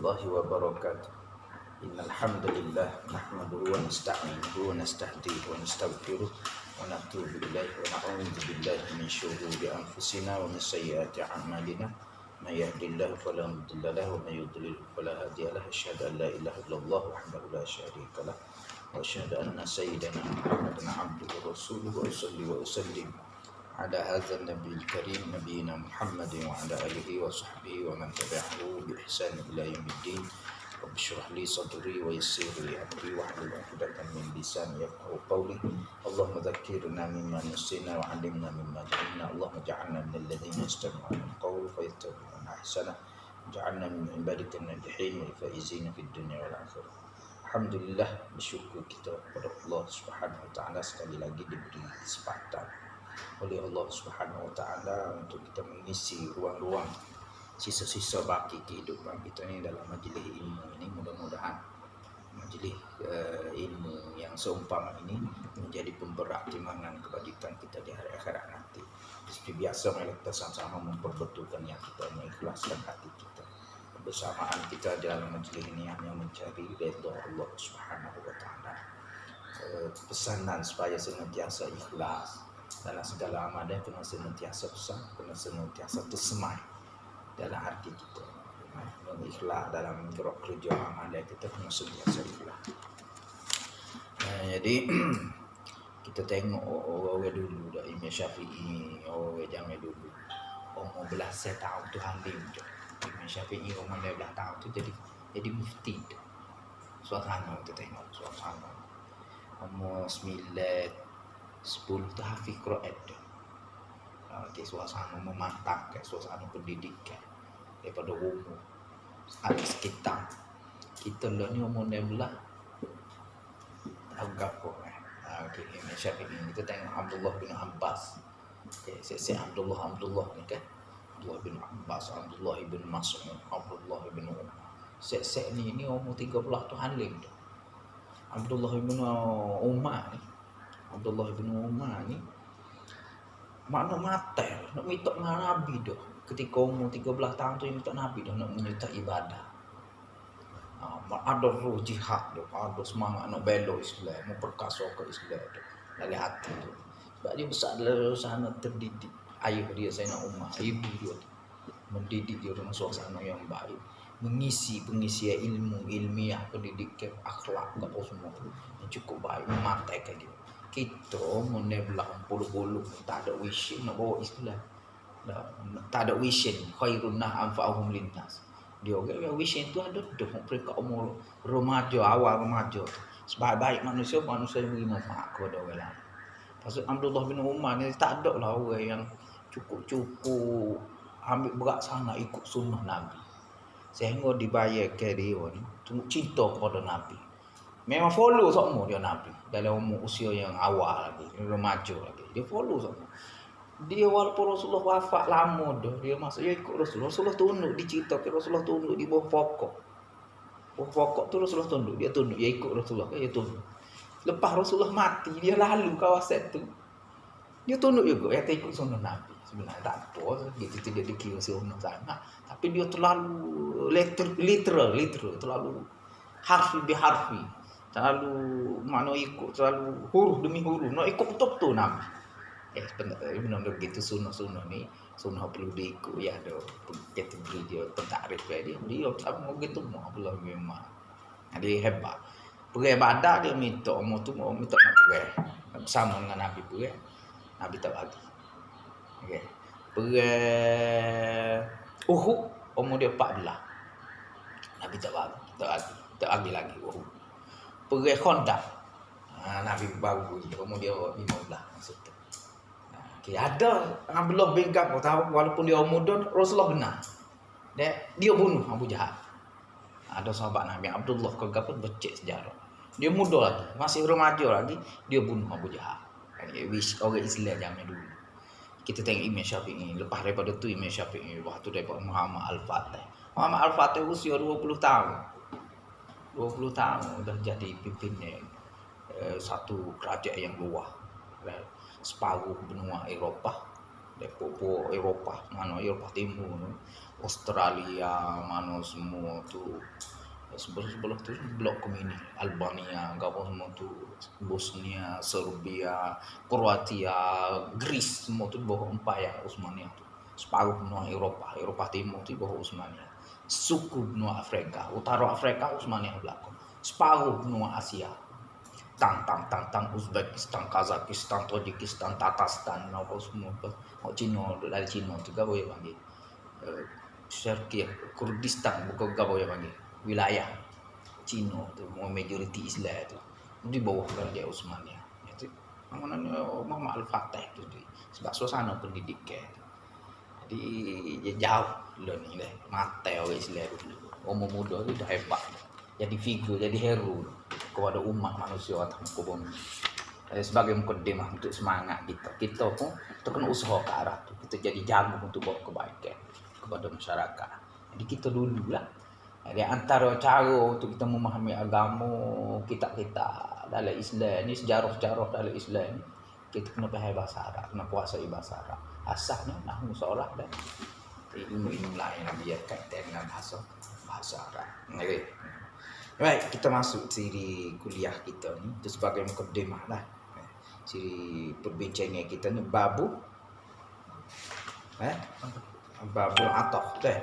warahmatullahi wabarakatuh. Innal hamdalillah nahmaduhu wa nasta'inuhu wa nastahdihi wa nastaghfiruh wa natubu ilaihi wa na'udzu billahi min shururi anfusina wa min sayyiati a'malina. May yahdihillahu fala mudilla lahu wa may yudlil fala hadiya lahu. Asyhadu an la ilaha illallah wahdahu la syarika lahu wa asyhadu anna sayyidana Muhammadan abduhu wa rasuluhu. Wa usalli wa usallim ala hadzal nabiyil karim nabiyina Muhammadin wa ala alihi wa sahbihi wa man tabi'ahu bi ihsan ila yaumiddin. Rabbi shrah li sadri wa yassir li amri wa hlul 'uqdatam min lisani yafqahu qawli. Allahumma dhakkirna mimma nasina wa 'allimna mimma jahilna. Allahumma ij'alna minal ladzina yastami'una al-qawla fayattabi'una ahsana. Ij'alna min ibadika an-najihin wal faizina fid dunya wal akhirah. Alhamdulillah, bersyukur kita kepada Allah Subhanahu wa taala sekali lagi diberi kesempatan oleh Allah Subhanahu wa taala untuk kita mengisi ruang-ruang sisa-sisa baki kehidupan kita ni dalam majlis ilmu ini. Mudah-mudahan majlis ilmu yang seumpama ini menjadi pemberat timbangan kebajikan kita di hari akhirat nanti. Seperti biasa, mari kita sama-sama memperbetulkan yang kita mengikhlaskan hati kita. Bersamaan kita dalam majlis ini hanya mencari redha Allah Subhanahu wa taala. Pesanan supaya senantiasa ikhlas dalam segala amalan, kena senantiasa pesan, kena senantiasa tersemai dalam hati kita. Ikhlas dalam gerak kerja amalan kita, kena senantiasa ikhlas. Jadi kita tengok orang dulu dah, Imam Syafi'i, orang zaman dulu umur belasan tahun tu halim je. Imam Syafi'i umur 12 tahun tu jadi mufti tu. Suasana kita tengok suasana. Umur 9-10 tu hafiz Quran tu. Suasana memantapkan, suasana pendidikan daripada umur ada sekitar kita lah ni umur 16 tahu gapo Imam Syafi'i. Kita tengok Abdullah bin Abbas, saya Abdullah ni kan, Abdullah bin Abbas, Abdullah bin Mas'ud, Abdullah bin Umar. Saya ni umur 13 tu halim tu. Abdullah bin Umar ni makna mati nak minta dengan Nabi dah. Ketika umur 13 tahun tu minta Nabi dah, nak menyertai ibadah. Ada roh jihad dah, ada semangat nak bela Islam, memperkasa ke Islam tu dari hati tu. Sebab dia besar dalam suasana terdidik. Ayah dia Sayyidina Umar, ibu dia tu mendidik dia dengan suasana yang baik, mengisi pengisian ilmu ilmiah, pendidikan, akhlak, apa semua yang cukup baik, memataikan dia. Kita menebelah puluh-puluh tak ada vision nak bawa Islam, tak ada vision. Khairun nas anfa'uhum linnas. Dia orang yang vision tu ada dah mereka umur remaja, awal remaja. Sebaik-baik manusia yang beri manfaat kepada orang lain. Pasal Abdullah bin Umar ni tak ada lah orang yang cukup ambil berat sangat ikut sunnah Nabi sehingga dibayar ke dia ni cinta kepada Nabi. Memang follow semua dia Nabi dalam umur usia yang awal lagi, remaja lagi. Dia follow semua. Dia walaupun Rasulullah wafat lama dah, dia masuk dia ikut Rasulullah. Rasulullah tunduk, diceritakan Rasulullah tunduk di bawah pokok. Bawah pokok tu Rasulullah tunduk, dia ikut Rasulullah, dia tunduk. Lepas Rasulullah mati, dia lalu kawasan tu. Dia tunduk juga, dia ikut sunnah Nabi. Sebenarnya tak apa, dia tidak dikira sunnah sangat, tapi dia terlalu literal, terlalu harfi biharfi. Terlalu mana ikut, terlalu huruf demi huruf, nak ikut betul-betul Nabi. Benar begitu sunnah ni, sunnah perlu diikut. Ya ada kategori dia, pentakrif dia sama begitu semua. Abdullah bin Umar dia hebat. Pergi ibadah dia minta umur tu, minta nak pergi bersama dengan Nabi pergi, Nabi tak bagi. Okey. Pergi Uhud umur dia 14. Nabi tak bagi lagi Uhud. Pergi Khandaq, Nabi baru umur dia 15 maksud tu. Okay, ada Abdullah bin Gab tahu walaupun dia umur muda, Rasulullah benar. Dia bunuh Abu Jahal. Ada sahabat Nabi Abdullah bin Gab pun becek sejarah. Dia muda lagi, masih remaja lagi, dia bunuh Abu Jahal. Orang Islam zaman dulu. Kita tengok Imam Syafi'i, lepas daripada tu Imam Syafi'i, waktu daripada Muhammad Al-Fatih. Muhammad Al-Fatih usia 20 tahun. 20 tahun dah jadi pimpinnya satu kerajaan yang luar. Separuh benua Eropah Depo Eropah, mana Eropah Timur, Australia, mana semua tu sebelah tu blok komuni, Albania, gapo semua tu, Bosnia, Serbia, Kroatia, Greece, semua tu bawah empayar Utsmania tu. Separuh benua Eropah Timur tu bawah Utsmania. Suku benua Afrika, utara Afrika Utsmania belakang. Separuh benua Asia. Tang Uzbekistan, Kazakhstan, Tajikistan, Tatarstan, apa semua Cina, dari Cina tu gapo ya panggil. Syarqi Kurdistan bukan gapo ya panggil. Wilayah Cina tu majoriti Islam tu di bawah kerajaan Utsmania. Itu namanya Muhammad Al-Fatih tu sebab suasana pendidikan. Jadi jauh lah ni dah mata orang Islam dulu. Umur muda tu dah hebat. Jadi figur, jadi hero kepada umat manusia atas muka bumi. Sebagai mukadimah untuk semangat kita pun kita kena usaha ke arah tu. Kita jadi jago untuk bawa kebaikan kepada masyarakat. Jadi kita dululah. Di antara cara untuk kita memahami agama kita dalam Islam ni, sejarah-sejarah dalam Islam ni, kita kena faham bahasa Arab, kena kuasai bahasa Arab. Asasnya nahwu seolah dan ilmu-ilmu lain yang dia kaitan dengan bahasa Arab. Okay. Baik, kita masuk siri kuliah kita ni. Itu sebagai mukadimah lah. Siri perbincangan kita ni babul ataf dah.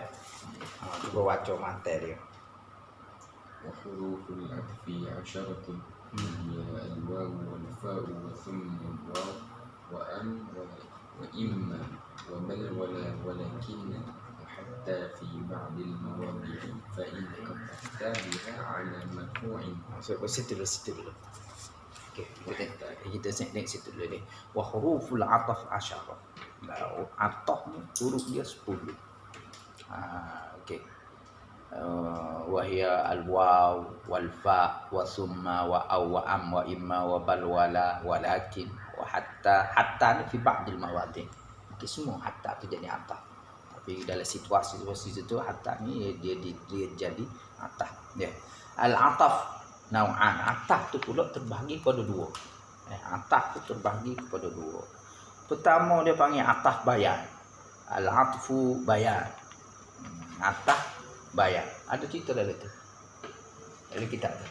Cuba baca materi dia. وحروف العطف عشرة هي الواو والفاء وثم الواو وأن وإما وبل ولا ولكن وحتى في بعض المواضع فإن قطعت بها على مرفوع. Situ dulu. Okey, kita tengok situ dulu ni. Wa huruful ataf asyarah. Ataf ni huruf dia 10. Okey. Wahia al-waw wal-fa wa summa wa aw wa am wa imma wa bal wala walakin wa hatta ni fi ba'dil mawadi'. Okey, semua hatta tu jadi ataf. Tapi dalam situasi itu hatta ni dia jadi ataf. Ya. Al-ataf nau'an. Ataf tu pula terbahagi kepada dua. Ataf tu terbahagi kepada dua. Pertama dia panggil ataf bayan. Al-atfu bayan. Ataf bayan. Ada cerita dalam tu. Dalam kitab tu.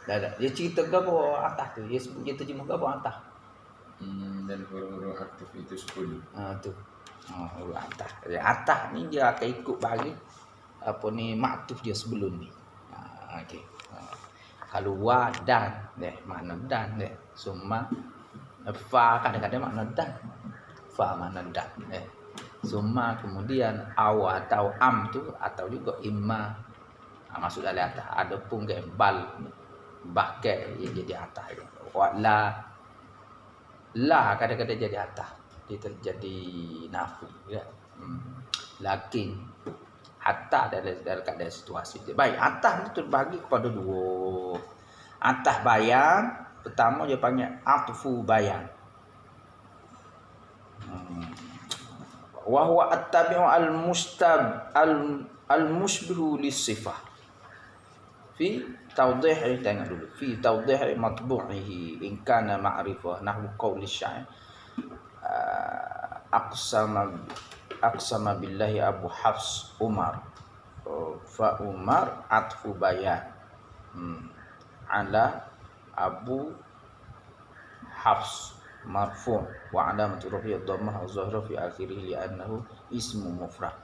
Ada. Dia cerita gapo ataf tu. Dia terjemah gapo ataf. Dan huruf ataf itu 10. Tu. Huruf ataf. Ataf ni dia akan ikut bagi apa ni maktuf dia sebelum ni. Okey. Kalau wa dan makna dan summa fa kadang-kadang makna dan. Fa makna dan. Summa kemudian aw atau am tu atau juga imma masuk dalam atas. Ada pun ke bal bahkan ia jadi atas. Wa la kadang-kadang jadi atas. Dia terjadi nafi ya. Lakin hatta dalam keadaan situasi. Baik, atas ni terbagi kepada dua. Atas bayan, pertama dia panggil atfu bayan. Wa huwa at-tabi'u al-mushbihu lis-sifah. Fi tawdih, tengok dulu. Fi tawdih matbu'ihi in kana ma'rifah nahwu qauli syair. Aqsama billahi Abu Hafs Umar. Fa Umar atfu bayan ala Abu Hafs marfu' wa alamatu rafi'i dhammah az-zahira fi akhirih li'annahu ismu mufrad.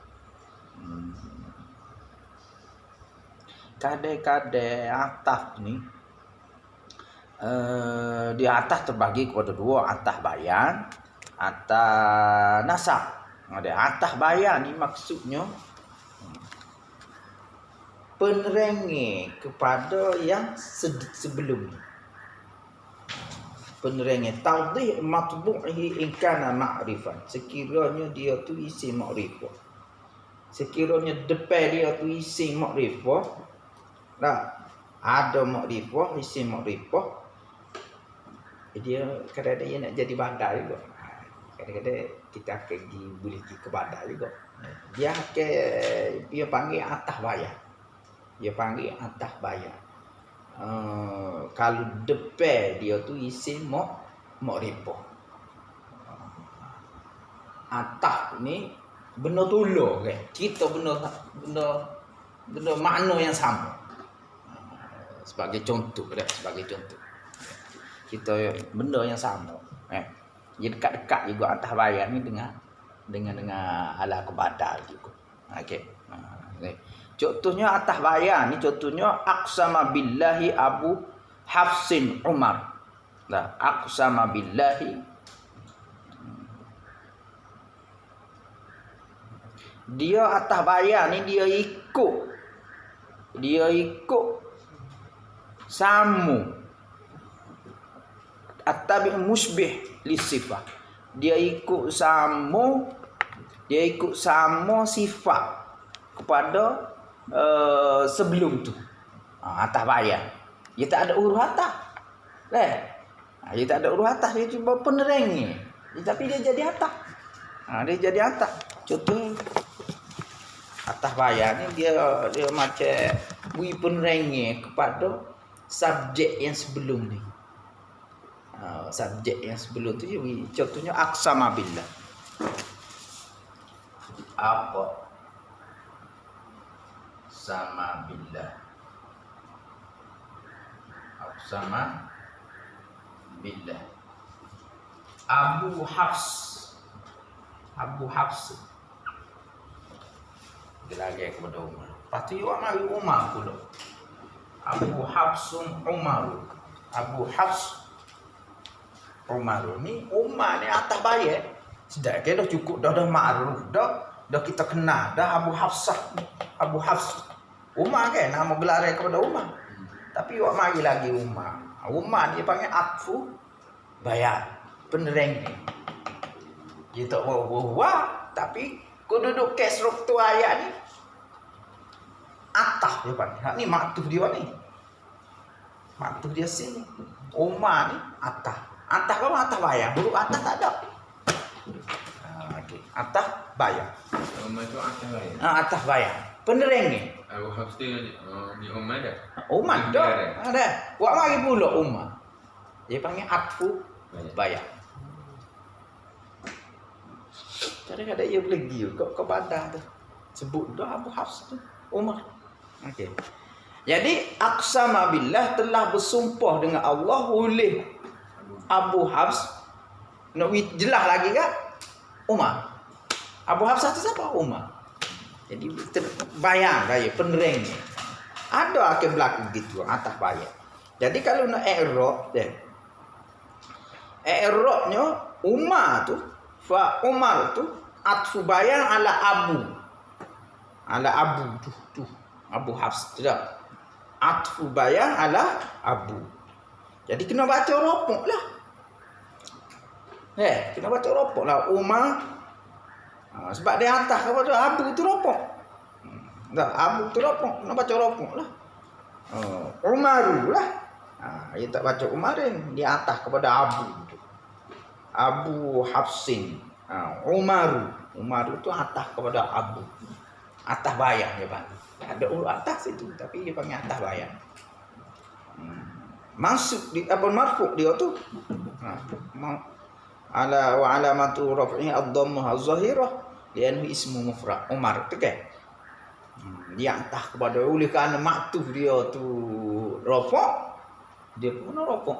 Kadang-kadang ataf ni di atas terbagi kepada dua, atah bayan, atah nasab. Ada atah bayan ni maksudnya penerangan kepada yang sebelum ni. Penerangan tawdih matbu'ihi in kana ma'rifan. Sekiranya dia tu isi ma'rifah. Sekiranya depan dia tu isi ma'rifah. Nah, ada ma'rifah, isi ma'rifah. Dia kadang-kadang dia nak jadi badai juga. Kadang-kadang kita akan boleh pergi ke badai juga. Dia panggil atah bayan. Dia panggil atah bayan. Kalau depan dia tu isi ma'rifah. atah ni benda tolong kan. Kita benda makna yang sama. Sebagai contoh. Kita benda yang sama. Jadi dekat-dekat juga atas bayan ni dengan ala kebadan juga. Okey. Contohnya atas bayan ni contohnya aqsama billahi Abu Hafsin Umar. Nah, aqsama billahi dia atas bayan ni dia ikut samu at-tabi' musbih li sifat. Dia ikut sama sifat kepada sebelum tu. Atas bayan. Dia tak ada huruf atas. Dia tak ada huruf atas, dia cuma penerangnya. Tapi dia jadi atas. Dia jadi atas. Contoh atas bayan ni dia macam bui penerangnya kepada subjek yang sebelum ni. Subjek yang sebelum tu contohnya aqsama billah. Apa sama billah. Aqsama billah. Abu Hafs lagi kepada Umar. Lepas tu awak mari Umar pula. Abu Hafsun Umar. Abu Hafs Umar ni atas bayar. Sudah ke dah cukup dah makruf dah kita kenal dah Abu Hafs. Umar kan nama gelar kepada Umar. Tapi awak mari lagi Umar. Umar dia panggil atfu bayar. Penerang ni. Dia tak wah tapi kau duduk kes struktur ayat ni atas dia panggil. Ni maktuf dia ni. Maktuf dia sini. Umar ni atas. Atas kan atas bayar. Huruf atas tak ada. Okey. Atas bayar. Umar tu atas bayar. Atas bayar. Penerang ni. Abu Hafs tu di Umar dah. Umar dah. Ada. Buat mari pula Umar. Dia panggil atfu bayar. Kadang-kadang ia pergi ke badan tu. Sebut dah Abu Hafs tu. Umar. Okey. Jadi aqsama billah telah bersumpah dengan Allah oleh Abu Hafs. Nak jelas lagi kan? Umar. Abu Hafs tu siapa? Umar. Jadi bayang gaya penerang ni. Ada akan berlaku gitu atas bayang. Jadi kalau nak i'rab dia. I'rabnya Umar tu Umar tu atfu bayang ala Abu. Ala Abu tu. Abu Hafs tu dah. Atfu bayang ala Abu. Jadi kena baca ropok lah. Kena baca ropok lah. Umar. Sebab dia atas kepada Abu tu ropok. Abu tu ropok. Kena baca ropok lah. Umaru lah. Dia tak baca Umarin. Dia atas kepada Abu. Abu Hafsin. Umaru tu atas kepada Abu. Atas bayang dia panggil. Ada urut atas itu. Tapi dia panggil atas bayang. Masuk di apa marfu dia tu ala wa alamatu raf'i ad-dhammah az-zahirah lianhu ismu mufrad Umar tu kan dia entah kepada oleh kerana maktuf dia tu rafa' dia pun rafa'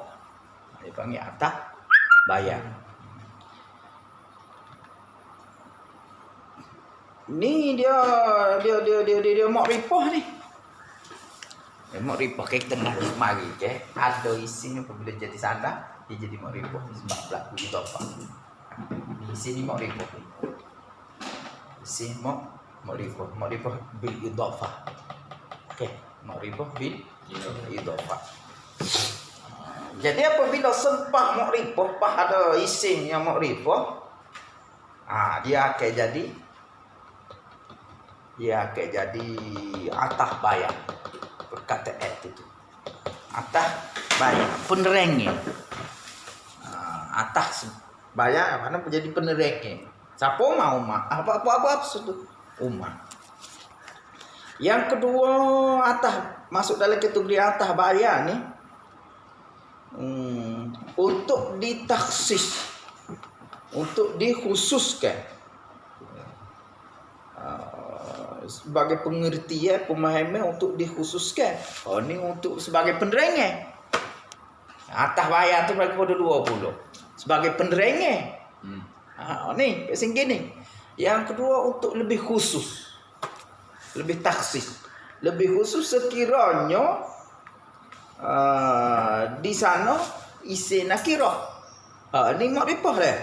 dia panggil atas bayang. Ni dia makrifah ni. Makrifah kita nak mari ke ada isinya apabila jadi sadar dia jadi makrifah sebab berlaku idhafah. Isi ni makrifah. Isi makrifah bil idhafah. Okey, makrifah bil idhafah. Jadi apabila sempah makrifah pada isim yang makrifah dia akan jadi atas bayang. Perkataan itu atas bayang penerangnya atas bayang mana menjadi penerangnya siapa Umar apa itu Umar. Yang kedua atas masuk dalam kategori atas bayang ni untuk ditaksis untuk dikhususkan sebagai pengertian pemahaman untuk dikhususkan. Ni untuk sebagai penerangan. Atas bayar tu bagi pada 20 sebagai penerangan. Ni pasal gini. Yang kedua untuk lebih khusus. Lebih taksis. Lebih khusus sekiranya di sana isim nakirah. Ni makrifah dah.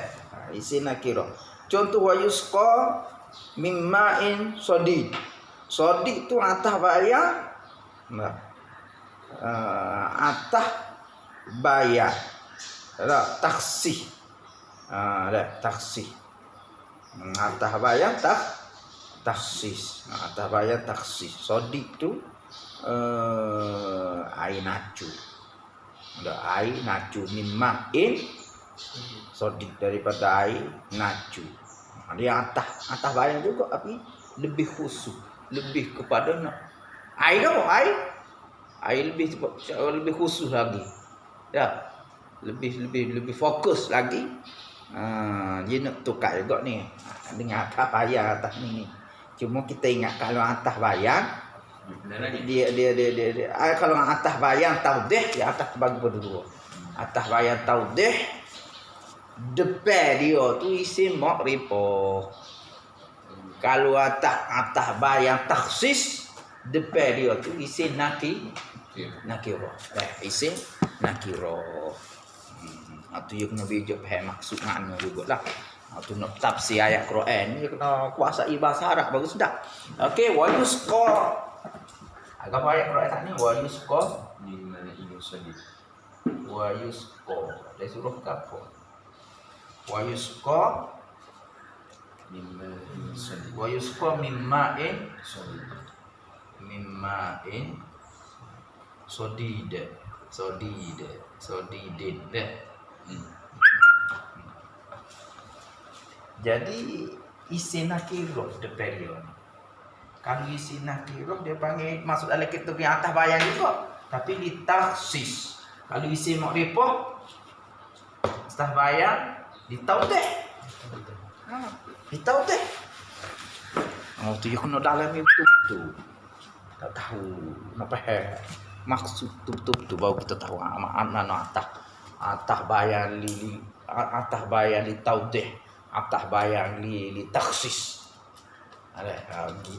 Isim nakirah. Contoh wa yusqa mimma'in sadid. Sadid tu atas bayar. Atas bayar. Taksih. Taksih. Atas bayar taksis. Atas bayar taksis. Sodik tu air nacu. Air nacu mimmain sodik daripada air nacu. Dia atas bayar juga tapi lebih khusus, lebih kepada air apa? Air lebih khusus lagi. Ya. Lebih fokus lagi. Dia nak tukar juga ni dengan atas bayar atas ni. Cuma kita ingat kalau atas bayar dia kalau atas bayar taudih dia atas bagi pada dua. Atas bayar taudih depan dia tu isim makrifah. Kalau atas bayar taksis depan dia tu isim nakirah. Isim nakirah. Itu dia kena bijak faham maksud makna jugalah. Itu nak tafsir ayat Quran ni kena kuasai bahasa Arab baru sedap. Okey, wa yusqa. Agak ayat Quran tak ni wa yusqa mimmain sadid. Wa yusqa. Dia suruh apa? Wa yusqa Mimmain sadid. wa yusqa mimma'in Sadid. mimma'in sodidin dah. Jadi isim nakirah depan dia ni. Kalau isim nakirah dia panggil masuk dalam kategori atas bayar juga, tapi ditaksis. Kalau isim makrifah atas bayar ditaudih. Ditaudih. Tu dia kena dalami betul-betul. Tak tahu nak faham maksud betul-betul tu baru kita tahu makna atas bayar atas bayar ditaudih. Atas bayang li taksis.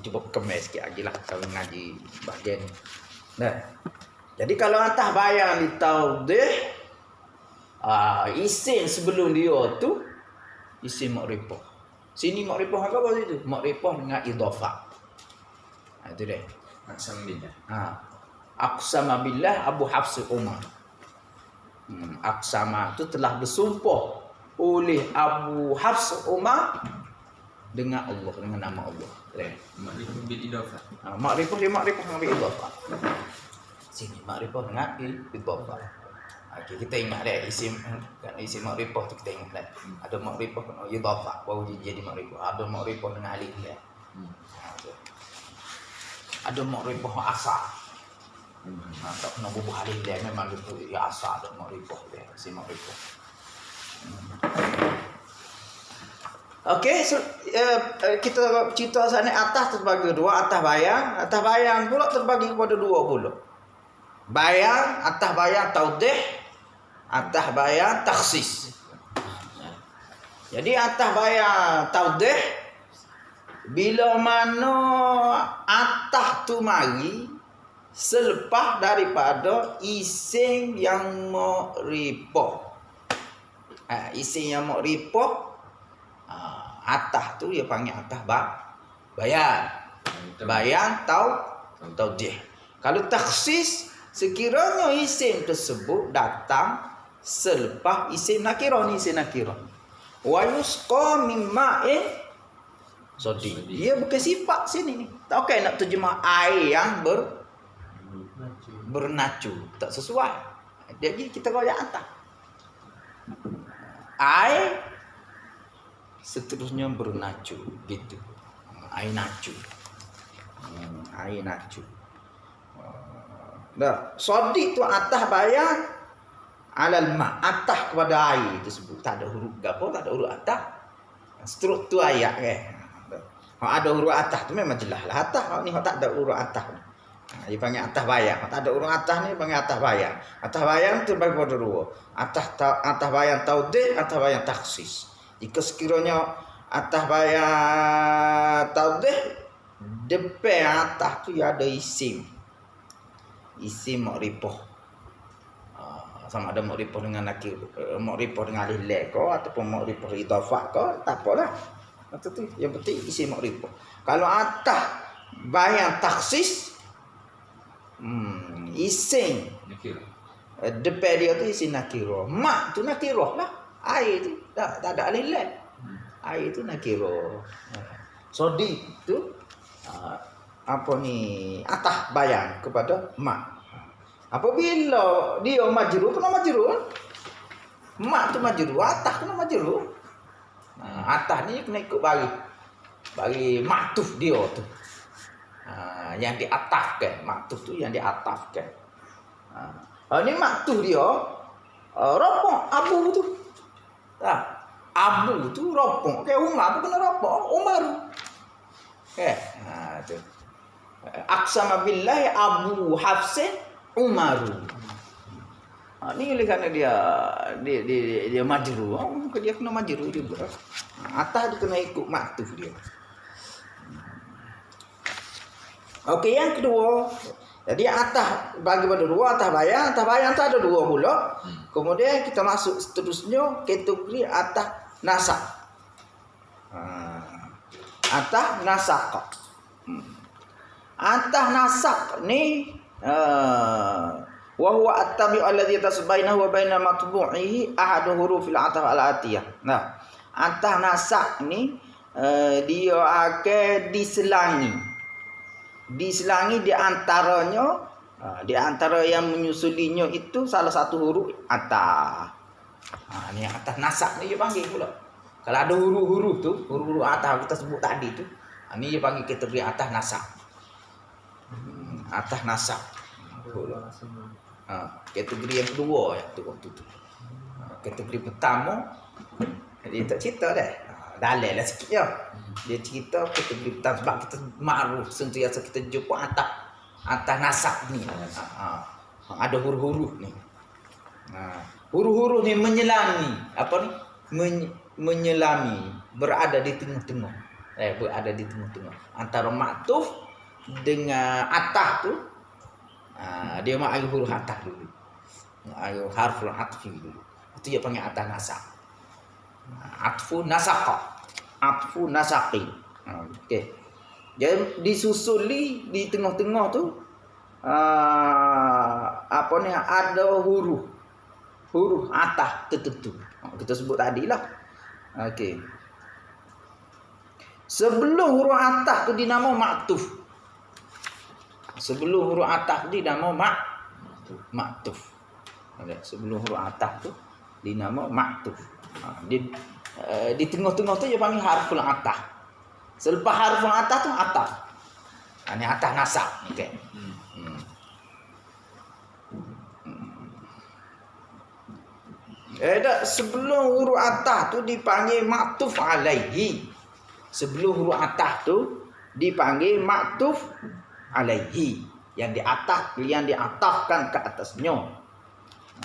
Cuba kemas sikit lagi lah kalau ngaji bahagian ni. Jadi kalau atas bayang li taudih, isim sebelum dia tu isim makrifah. Sini makrifah apa itu? Makrifah dengan idhafah. Itu dia. Aqsam billah. Aqsama billah Abu Hafs Umar. Aqsama itu telah bersumpah oleh Abu Hafs Umar dengan Allah, dengan nama Allah. Makrifah bil idafah. Makrifah dengan idhafah. Sini makrifah dengan idhafah. Okey, kita ingat dah isim makrifah tu kita ingat dah. Ada makrifah dengan idhafah baru jadi makrifah. Ada makrifah dengan alif lam. Ada makrifah asal. Tak kena bubuh alif lam memang itu asal ada makrifah dia, isim makrifah. Okey, kita cerita sana atas terbagi dua, atas bayang pula terbagi kepada 20. Bayang, atas bayang taudih, atas bayang taksis. Jadi atas bayang taudih bila mana atas tu mari selepas daripada isim yang makrifah. Isim yang makrifah atas tu dia panggil atas bayan. Bayan taudih. Kalau taksis sekiranya isim tersebut datang selepas isim nakirah ni isim nakirah. Wa yusqa mimma'in sadid. Dia bukan sifat sini ni. Tak okey nak terjemah air yang bernacu, tak sesuai. Jadi kita royak atas. Air seterusnya bernacu gitu. Air nacu. Air nacu. Sodik tu atas bayang alal ma, atas kepada air tersebut. Tak ada huruf gapo, tak ada huruf atas. Struktur ayat kan. Ada huruf atas tu memang jelas lah. Atas ni tak ada huruf atas. Dia panggil atas bayang. Tak ada huruf atas ni panggil atas bayang. Atas bayang tu bagi pada dua. Atas bayang taudih, atas bayang taksis. Jika sekiranya atas bayang taudih, depan atas tu ada isim. Isim makrifah. Sama ada makrifah dengan nakir, makrifah dengan alif lam ke ataupun makrifah idafah ke, tak apalah. Itu tu yang penting isim makrifah. Kalau atas bayang taksis, isim Nakir. depan dia tu isim nakirah. Mak tu nakirah lah. Air tu tak ada alif lam. Air tu nakirah. Sodi tu apa ni atas bayang kepada mak. Apabila dia majrur, kena majrur. Mak tu majrur, atas kena majrur. Atas ni kena ikut bagi maktuf dia tu. Yang diatafkan, maktuf tu yang diatafkan. Ni maktuf dia ropok abu tu. Abu tu ropok. Umar tu kena ropok, Umar. Tu. Aqsama billahi Abu Hafsin Umaru. Ni oleh kerana dia majrur. Dia kena majrur juga. Atas dia kena ikut maktuf dia. Okey, yang kedua. Jadi atas bagi pada dua, atas bayang tu ada dua pula. Kemudian kita masuk seterusnya kategori atas nasab. Atas nasab. Atas nasab ni wa huwa at-tabi'u alladhi tasbainahu wa baina matbu'ihi ahadu hurufil ataf al-atiyah. Nah, atas nasab ni dia akan diselangi di antaranya di antara yang menyusulinya itu salah satu huruf atas. Ni atas nasab ni dia panggil pula. Kalau ada huruf-huruf tu, huruf-huruf atas kita sebut tadi tu, ni dia panggil kategori atas nasab. Atas nasab. Kategori yang kedua tu waktu tu. Kategori pertama dia tak cerita dah. Dalil lah sikit ya. Dia cerita kategori pertama sebab kita makruf sentiasa kita jumpa atas nasab ni. Ada huruf-huruf ni. Huruf-huruf ni menyelami apa ni? Menyelami, berada di tengah-tengah. Berada di tengah-tengah antara maktuf dengan atas tu. Dia maksud huruf atas dulu. Ayo harful atfi dulu. Itu dia panggil atas nasab. Atfu nasaqa. Atfu nasaqi. Okey. Jadi disusuli di tengah-tengah tu apa ni ada huruf atas tertentu. Kita sebut tadilah. Okey. Sebelum huruf atas tu dinama maktuf. Sebelum huruf atas tu dinama maktuf. Sebelum huruf atas tu dinama maktuf. Di tengah-tengah tu dia panggil harful atas. Selepas harful atas tu atas. Ini atas nasab. Okey. Sebelum huruf atas tu dipanggil maktuf alaihi. Sebelum huruf atas tu dipanggil maktuf alaihi, yang diatafkan ke atasnya.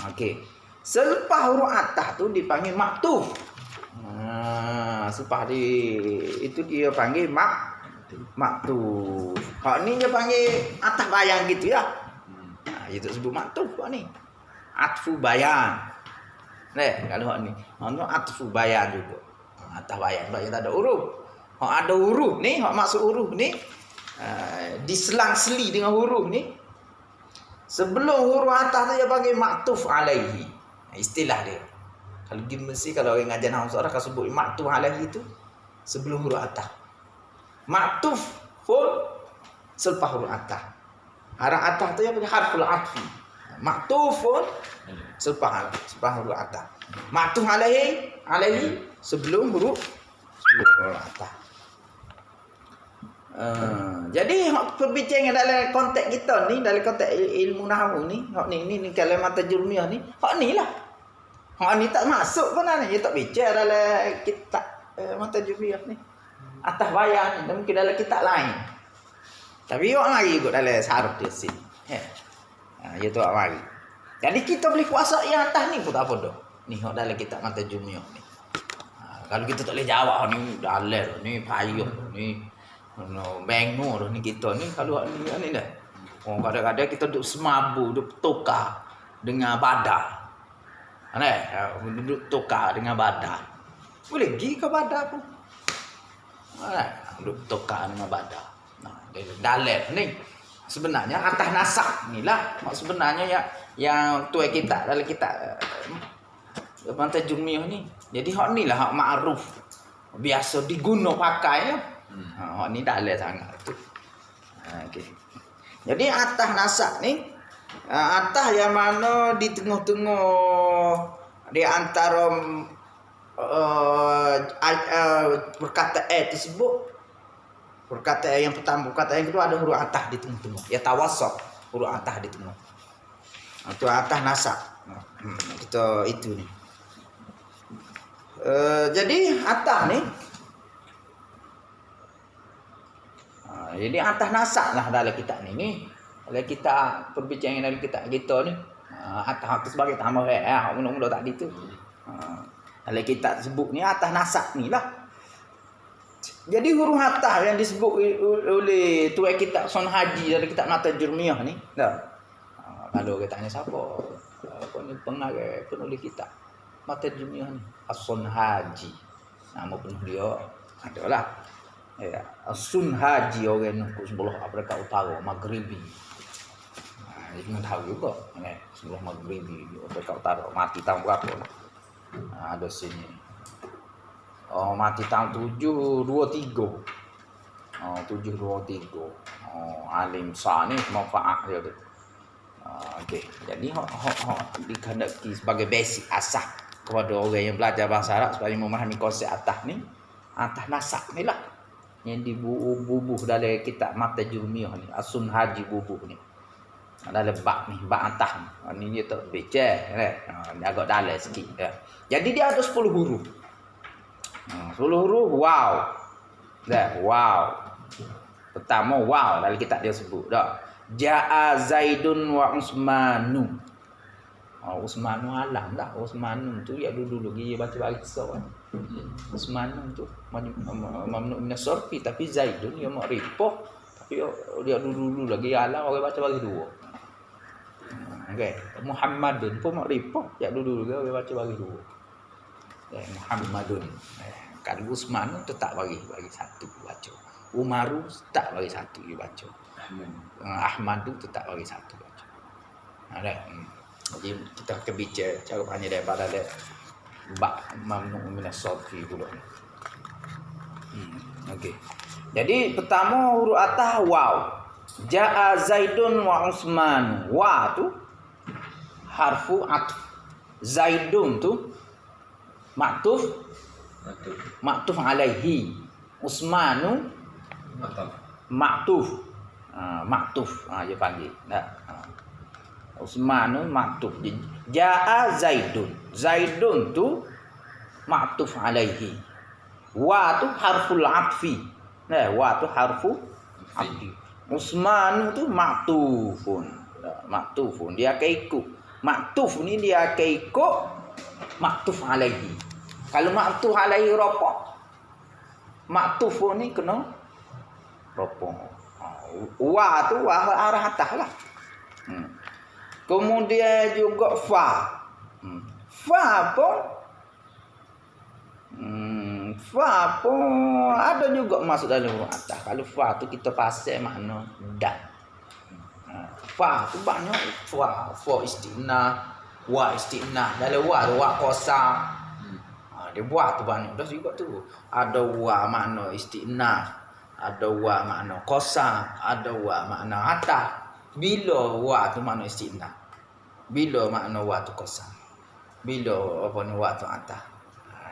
Okey. Selepas huruf atas tu dipanggil maktuf. Selepas itu dia panggil maktuf. Hak ni dia panggil atas bayang gitu ya. Dia tak sebut maktuf hak ni. Atfu bayan. Kalau hak ni. Hak ni atfu bayan juga. Atas bayang sebab dia tak ada huruf. Hak ada huruf ni, hak maksud huruf ni diselang-seli dengan huruf ni. Sebelum huruf atas tu dia panggil maktuf alaihi. Istilah dia. Kalau di Mesir, kalau orang ngajar nahwu saraf akan sebut maktuf alaihi itu sebelum huruf atas. Maktuf pun selepas huruf atas. Haraf atas tu yang panggil harful atfi. Maktuf pun selepas huruf atas. Maktuf alaihi sebelum huruf atas. Jadi perbincangan dalam konteks kita ni, dalam konteks ilmu nahwu ni, hak ni kalimat tajrumiyah ni, hak ni lah. Hak ni tak masuk pun ni, dia tak bicara dalam kitab mata tajrumiyah ni. atas bayang ni mungkin dalam kitab lain. Tapi awak mari ikut dalam saraf dia sini. Ya tu awak mari. Jadi kita boleh kuasa yang atas ni pun tak apa dah. Ni hok dalam kitab mata Jumiah ni. Kalau kita tak boleh jawab ni dalil ni payah ni bengor ni kita ni kalau ni dah. Oh kadang-kadang kita duduk semabu, duduk tukar dengan badan. Duduk tukar dengan badan. Boleh pergi ke badan pun. Duduk tukar dengan badan. Nah, dalil ni sebenarnya atas nasab ni lah. Sebenarnya yang tuai kita dalam kitab Mata Jumiah ni. Jadi hak ni lah hak ma'ruf. Biasa diguna pakai ya. Hak ni dalil sangat tu. Okey. Jadi atas nasab ni atas yang mana di tengah-tengah di antara perkataan tersebut, perkataan yang pertama, perkataan yang kedua ada huruf atas di tengah-tengah. Ya tawassut, huruf atas di tengah. Itu atas nasab. Kita itu ni. Jadi atas ni jadi atas nasab lah dalam kitab ni. Kalau kita perbincangan dalam kitab kita ni atas sebagai tambah mula-mula tadi tu. Kalau kita sebut ni atas nasab ni lah. Jadi huruf atas yang disebut oleh tuai kitab Sun Haji dalam kitab Mata Jumiah ni dah. Kalau kita tanya siapa? Apa ni pengarang penulis kitab Mata Jumiah ni? Sun Haji. Nama penuh dia adalah Sun Haji orang nak sebelah Afrika Utara, Maghribi. Dia tahu juga, sebelah Maghribi, Afrika Utara. Mati tahun berapa? Ada sini. Mati tahun 723. 723. Alim sah ni manfaat dia tu. Okey. Jadi dikehendaki sebagai basic asas kepada orang yang belajar bahasa Arab supaya memahami konsep atas ni. Atas nasab ni lah yang dibubuh dalam kitab Mata Jumiah ni, Sun Haji bubuh ni. Dalam bab ni, bab atas ni. Ni dia tak baca kan. Agak dalam sikit ya. Jadi dia ada 10 huruf. 10 huruf wow. Dah wow. Pertama wow dalam kitab dia sebut dah. Ja'a Zaidun wa Usmanu. Usmanu alam dah. Usmanu tu ya dulu dia baca bahasa kan. Usmanu tu mamnu min as-sarfi tapi Zaidun ya ma'rifah tapi dia dulu lagi alam orang baca bagi dua. Okey, Muhammadun pun ma'rifah ya dulu orang baca bagi dua. Muhammadun. Kalau Usmanu tetap bagi satu baca. Umaru tak bagi satu dia baca. Ahmadu tetap bagi satu baca. Ada. Jadi kita akan bicara cara pandai daripada bab mamnu min as-sarfi pula. Okey. Jadi pertama huruf atas waw. Ja'a Zaidun wa Usman. Wa tu harfu atf. Zaidun tu maktuf alaihi. Usmanu maktuf. Dia panggil. Usmanu maktuf. Ja'a Zaidun. Zaidun tu maktuf alaihi. Wa tu harful atfi. Wa tu harfu atfi. Usmanu tu maktufun. Maktufun. Dia akan ikut. Maktuf ni dia akan ikut maktuf alaihi. Kalau maktuf alaihi rapak, maktufun ni kena rapak. Wa tu arah atas lah. Kemudian juga fa. Fa pun ada juga masuk dalam huruf atas. Kalau fa tu kita pasal makna dan. Fa tu banyak fa istinah, wa istinah. Dalam wa tu wa qasam. Dia buat tu banyak dah juga tu. Ada wa makna istinah, ada wa makna qasam, ada wa makna atas. Bila wa tu makna istinah, bila makna wa tu qasam, bila apa ni wa tu atas.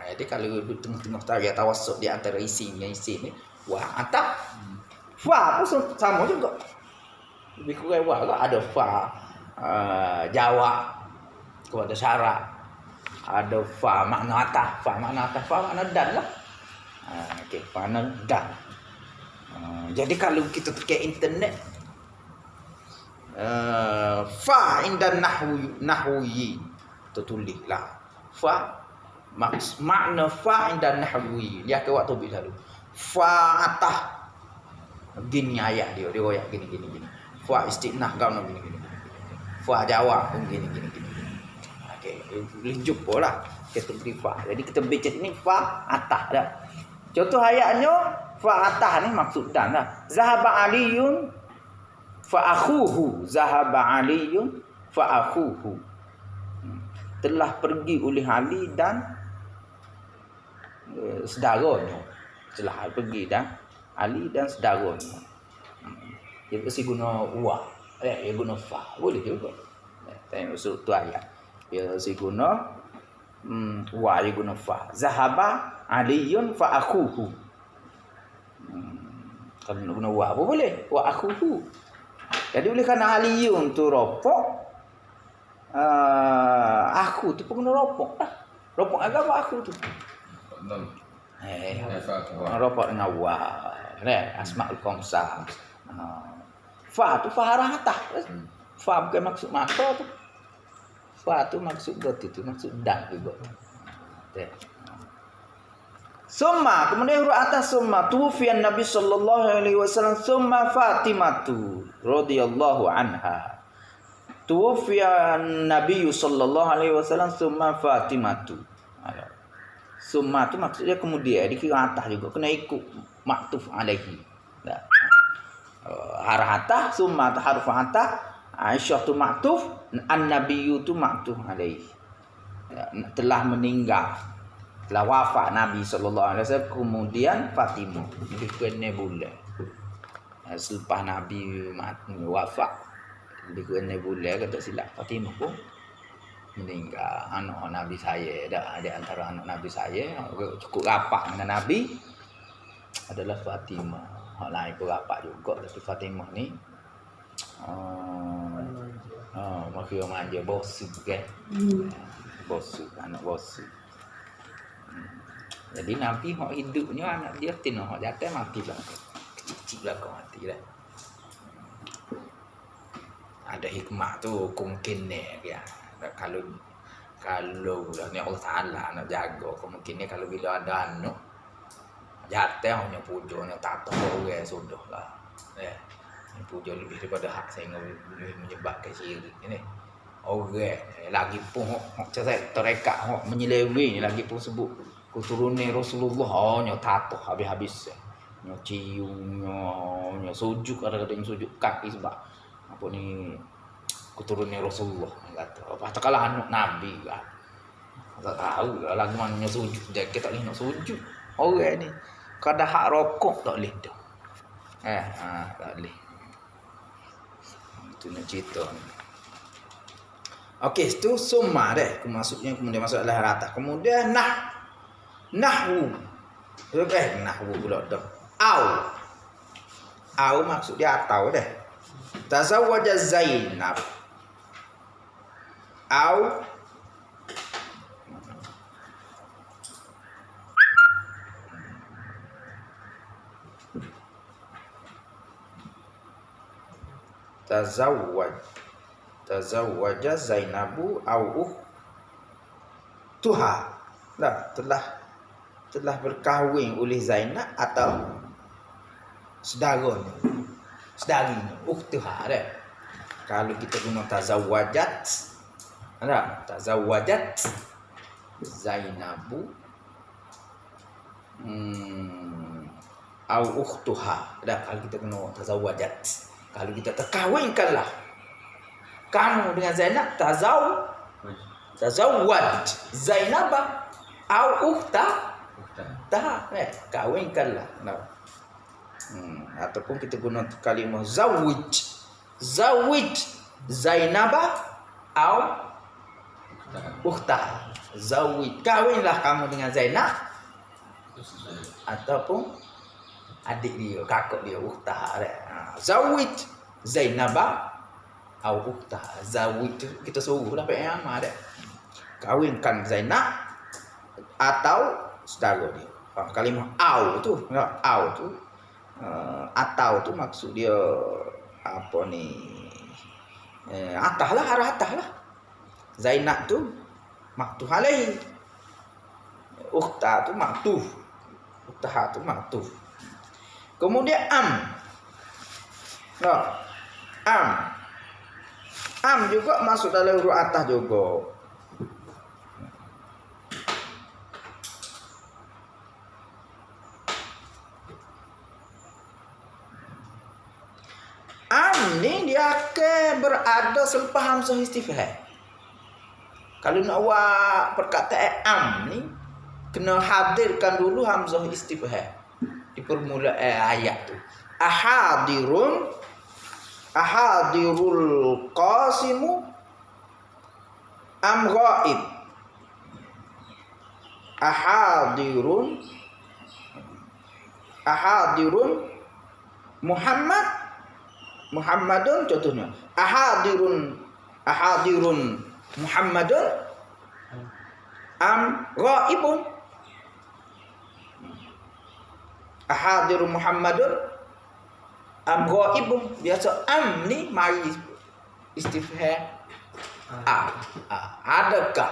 Jadi kalau duduk tengah-tengah tarian tawassut di antara isi ni wa atas. Fa pun sama juga. Lebih kurang wa lah. Ada fa jawab kepada syarat. Ada fa makna atas, fa makna dan lah. Okey, mana dan. Jadi kalau kita pakai internet fa inda nahwi tertulislah fa makna fa inda nahwi dia ke waktu bila dulu fa atah gini ayat dia ayat gini fa istinah kau nak gini fa jawab pun gini okey boleh jumpa lah kategori fa. Jadi kita baca ini fa atah dah. Contoh ayatnya fa atah ni maksud dan lah. Zahaba aliyun fa akhuhu, zahaba aliyun fa akhuhu. Telah pergi oleh Ali dan saudaranya. Telah pergi dan Ali dan saudaranya. Dia mesti guna wa. Dia guna fa. Boleh juga. Tengok surut tu ayat. Dia mesti guna wa, dia guna fa. Zahaba aliyun fa akhuhu. Kalau nak guna wa apa boleh? Wa akhuhu. Jadi oleh kerana aliyun tu ropok, aku tu pun guna ropok dah. Ropok agama aku tu. Ropok dengan wa. Asmaul khamsah. Fa tu fa arah atas. Fa bukan maksud mata tu. Fa tu maksud berarti tu maksud dan juga. Summa, kemudian huruf atas summa tufiyan Nabi sallallahu alaihi wasallam summa Fatimatu radhiyallahu anha. Tufiyan Nabi sallallahu alaihi wasallam summa Fatimatu. Summa tu maksudnya kemudian dikira atas juga kena ikut maktuf alaihi. Harf atas summa tu harf atas, Aisyah tu maktuf, an-nabiyyu tu maktuf alaihi. Telah meninggal, telah wafat Nabi sallallahu alaihi wasallam, kemudian Fatimah di kena bulan. Selepas Nabi wafat di kena bulan kata silap Fatimah pun meninggal. Anak Nabi saya dah ada antara anak Nabi saya cukup rapat dengan Nabi adalah Fatimah. Hak lain pun rapat juga, tapi Fatimah ni makin manja bosu kan. Bosu, anak bosu. Jadi Nabi hak hidupnya anak dia tin hak jatuh mati lah. Kecil-kecil lah kau mati lah. Ada hikmah tu kemungkinan ya. Kalau ni Allah Taala nak jaga kemungkinan kalau bila ada anak jatuh hanya puja hanya tato orang sudah lah. Puja lebih daripada hak saya boleh menyebabkan syirik ni. Orang lagi pun hak terekat hak menyeleweng lagi pun sebut keturunan Rasulullah hanya tato habis-habis. Nya cium nya sujud kadang-kadang sujud kaki sebab apa ni keturunan Rasulullah kata. Apa kalah anak Nabi kan. Tak tahu lah lagu mana sujud dia kita tak boleh nak sujud. Orang ni kada hak rokok tak boleh dah. Tak boleh. Itu nak cerita ni. Okey, itu summa dah. Maksudnya kemudian masuk dalam rata. Kemudian nahwu. Nahwu pula dah. Au maksud dia atau dah. Tazawwaja Zainab. Au tazawwaja Zainabu au tuha. Telah berkahwin oleh Zainab atau saudaranya. Saudarinya, ukhtuha dah. Kalau kita guna tazawwajat. Tazawwajat Zainabu au ukhtuha. Kalau kita guna tazawwajat. Kalau kita terkahwinkanlah kamu dengan Zainab, tazawwaj Zainab au ukhta. Kahwinkanlah. Ataupun kita guna kalimah zawij Zainab au ukhta. Zawij, kahwinlah kamu dengan Zainab ataupun adik dia, kakak dia, ukhta. Zawij Zainab au ukhta. Zawij tu kita suruh lah pakai nama dia. Kahwinkan Zainab atau saudara dia. kalimah au tu, au tu atau tu maksud dia apa ni? Atah lah, arah atah lah. Zainab tu maktuf alaihi. Ukhta tu maktuf. Ukhtaha tu maktuf. Kemudian am. Am juga masuk dalam huruf atah juga. Am ni dia akan berada selepas hamzah istifham. Kalau nak buat perkataan am ni kena hadirkan dulu hamzah istifham di permulaan ayat tu. Ahadirul qasimu am ghaib. Ahadirun Muhammadun contohnya. Ahadirun Muhammadun am ghaibun. Ahadirun Muhammadun am ghaibun. Biasa am ni mari istifham. Adakah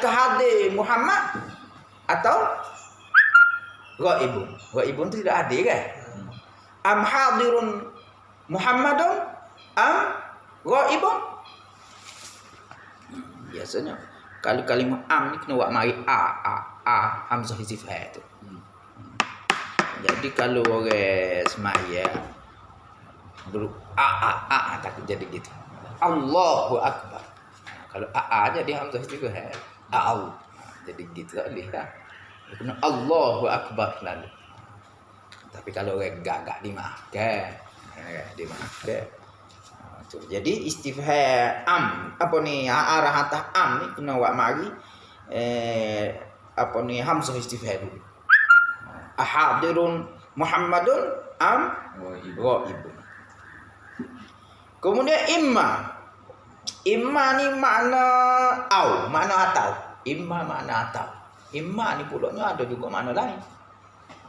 hadir Muhammad atau ghaibun? Ghaibun tu tidak hadir kan? Am hadirun Muhammadun am ghaibun. Biasanya kalau kalimah am ni kena buat mari hamzah istifham tu. Jadi kalau orang semaya takut jadi gitu. Allahu akbar. Kalau jadi hamzah istifham. Jadi gitu lah. Kena Allahu akbar lalu. Tapi kalau orang gagak dimaafkan. Jadi istifham am apa ni arah atah am ni kena buat mari hamzah istifham dulu. Ahadirun Muhammadun am ghaibun. Kemudian imma ni makna atau. Imma makna atau. Imma ni pulaknya ada juga makna lain.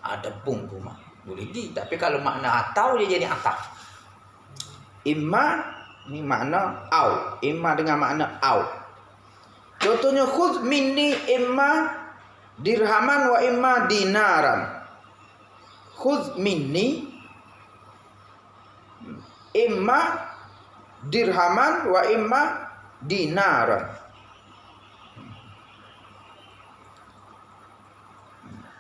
Ada pun rumah. Boleh di, tapi kalau makna atau dia jadi atau. Imma ni makna au. Imma dengan makna au. Contohnya khudh minni imma dirhaman wa imma dinaran. Khudh minni imma dirhaman wa imma dinaran.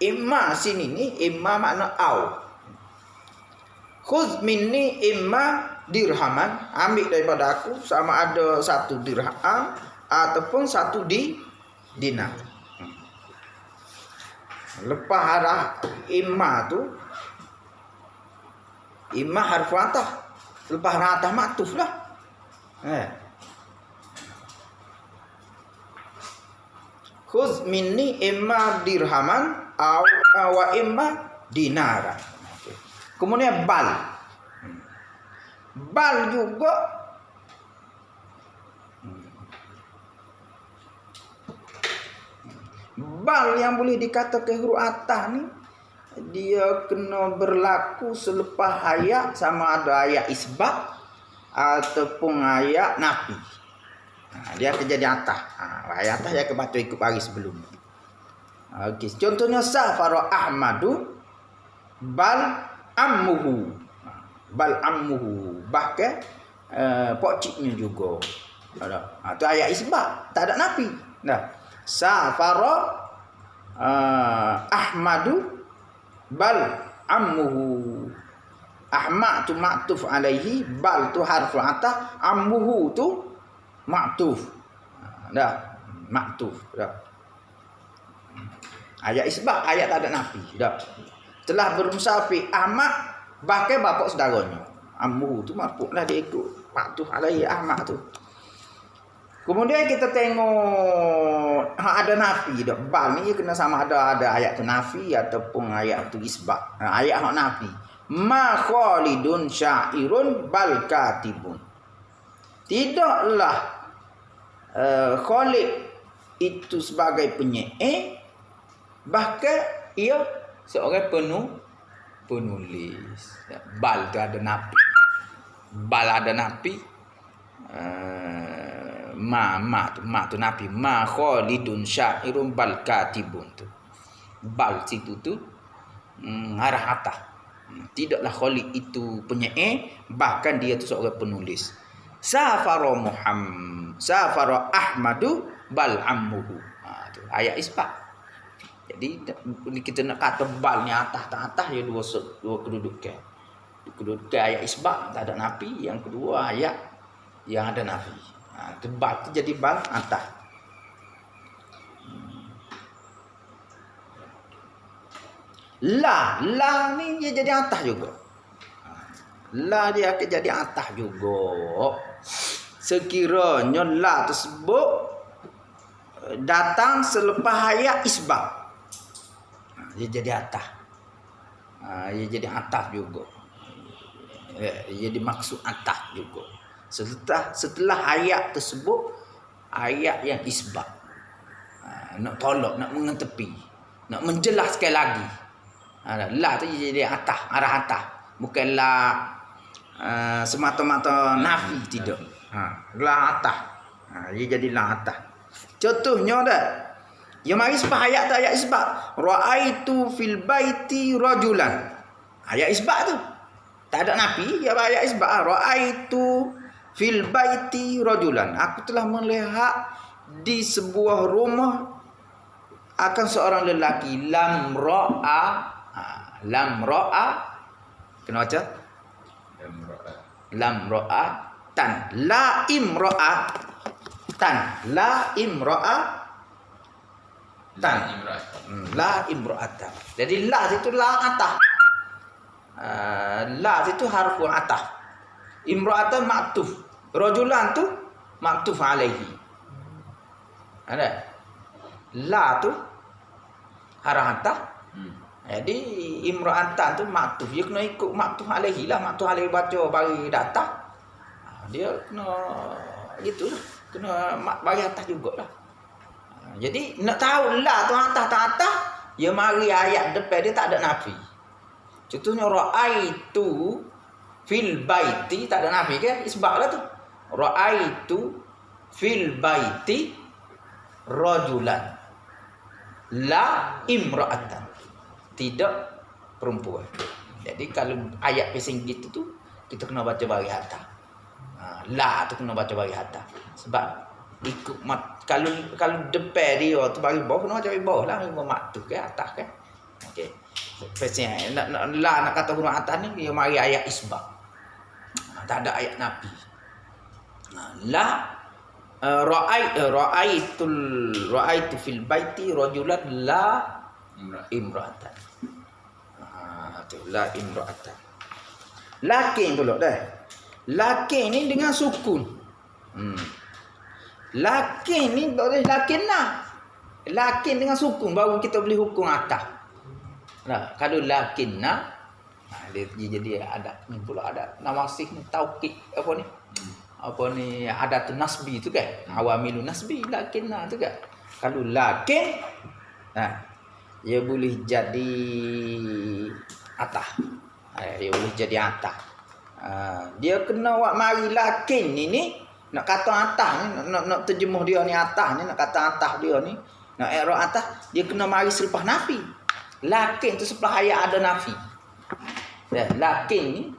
Imma sini ni imma makna au. Khudh minni imma dirhaman, ambil daripada aku sama ada 1 dirham ataupun 1 dinar. Lepas arah imma tu imma harfu atah. Lepas arah atah maktuf lah. Khudh minni imma dirhaman wa imma dinara. Kemudian bal juga bal yang boleh dikatakan huruf atah ni dia kena berlaku selepas ayat, sama ada ayat isbat ataupun ayat nafi. Dia akan jadi atah. Ayat atah dia akan baca ikut baris sebelum. Okey, contohnya safara Ahmadu bal ammuhu. Bahkan pokciknya juga. Itu ayat isbat, tak ada nafi. Safara Ahmadu bal ammuhu. Ahmad tu maktuf alaihi, bal tu harfu atah, ammuhu tu maktuf. Maktuf. Ayat isbat, ayat tak ada nafi. Telah bermusafir Ahmad bahkan bapak saudaranya. Ammuhu tu marfu lah, dia ikut maktuf alaihi Ahmad tu. Kemudian kita tengok ada nafi dah. Bal ni kena sama ada ayat tu nafi ataupun ayat tu isbat. Ayat hak nafi. Ma Khalidun syairun bal katibun. Tidaklah Khalid itu sebagai penyair, bahkan ia seorang penulis. Bal tu ada napi. Bal ada napi. Ma tu napi. Ma Khalidun syairun bal katibun tu. Bal situ tu arah atas. Tidaklah Khalid itu penyair, bahkan dia tu seorang penulis. Safara Ahmadu bal ammuhu. Tu ayat isbat. Jadi kita nak kata bal ni atas tak atas dia dua kedudukan. Kedudukan ayat isbat tak ada nafi, yang kedua ayat yang ada nafi. Bal tu jadi bal atas. La ni dia jadi atas juga. La dia akan jadi atas juga. Sekiranya la tersebut datang selepas ayat isbat. Dia jadi atas. Dia jadi atas juga. Dia dimaksud atas juga. Setelah ayat tersebut, ayat yang isbat. Nak tolak, nak mengetepi, nak menjelaskan lagi. La tu jadi atas, arah atas. Bukan la semata-mata nafi, tidak. La atas. Dia jadi la atas. Contohnya dah. Yang mari sebab ayat tu ayat isbat. Ra'aitu fil baiti rajulan. Ayat isbat tu. Tak ada nafi, ya ayat isbat. Ra'aitu fil baiti rajulan. Aku telah melihat di sebuah rumah akan seorang lelaki. Lam ra'a. Kena baca? Lam ra'a tan. La imra'a tan. La imra'a tan. La imra'atan. Jadi la itu la atas. La itu harfu atas. Imra'atan maktuf. Rajulan tu maktuf alaihi. Ada? La tu harfu atas. Jadi imra'atan tu maktuf. Dia kena ikut maktuf alaihi lah. Maktuf alaihi baca bagi datang. Dia kena gitu lah. Kena bagi atas jugalah. Jadi nak tahu la tu atas tak atas, dia mari ayat depan dia tak ada nafi. Contohnya ra'aitu fil baiti tak ada nafi ke? Isbatlah tu. Ra'aitu fil baiti rajulan. La imra'atan. Tidak perempuan. Jadi kalau ayat pesing gitu tu kita kena baca bagi atas. La tu kena baca bagi atas. Sebab ikut kalau depan dia tu bagi bawah kena macam bawah lah, lima maktuf ke atas kan. Okey. Pasal nak kata huruf atas ni dia mari ayat isbat. Tak ada ayat nafi. La ra'aitu fil baiti rajulan la imra'atan. Tu la imra'atan. Lakin pula dah. Lakin ni dengan sukun. Lakin ni boleh lakin lah. Lakin dengan sukun baru kita boleh hukum atas. Nah, kalau lakin nah, dia jadi ada ni pula ada namasih ni taukid apa ni? Apa ni adat nasbi tu kan? Awamilun nasbi lakin nah tu kan. Kalau lakin dia boleh jadi atas. Dia boleh jadi atas. Dia kena buat mari lakin ni nak kata atas ni, nak terjemuh dia ni atas ni, nak kata atas dia ni, nak i'rab atas, dia kena mari selepas nafi. Lakin tu sebelah ayat ada nafi. Lakin ni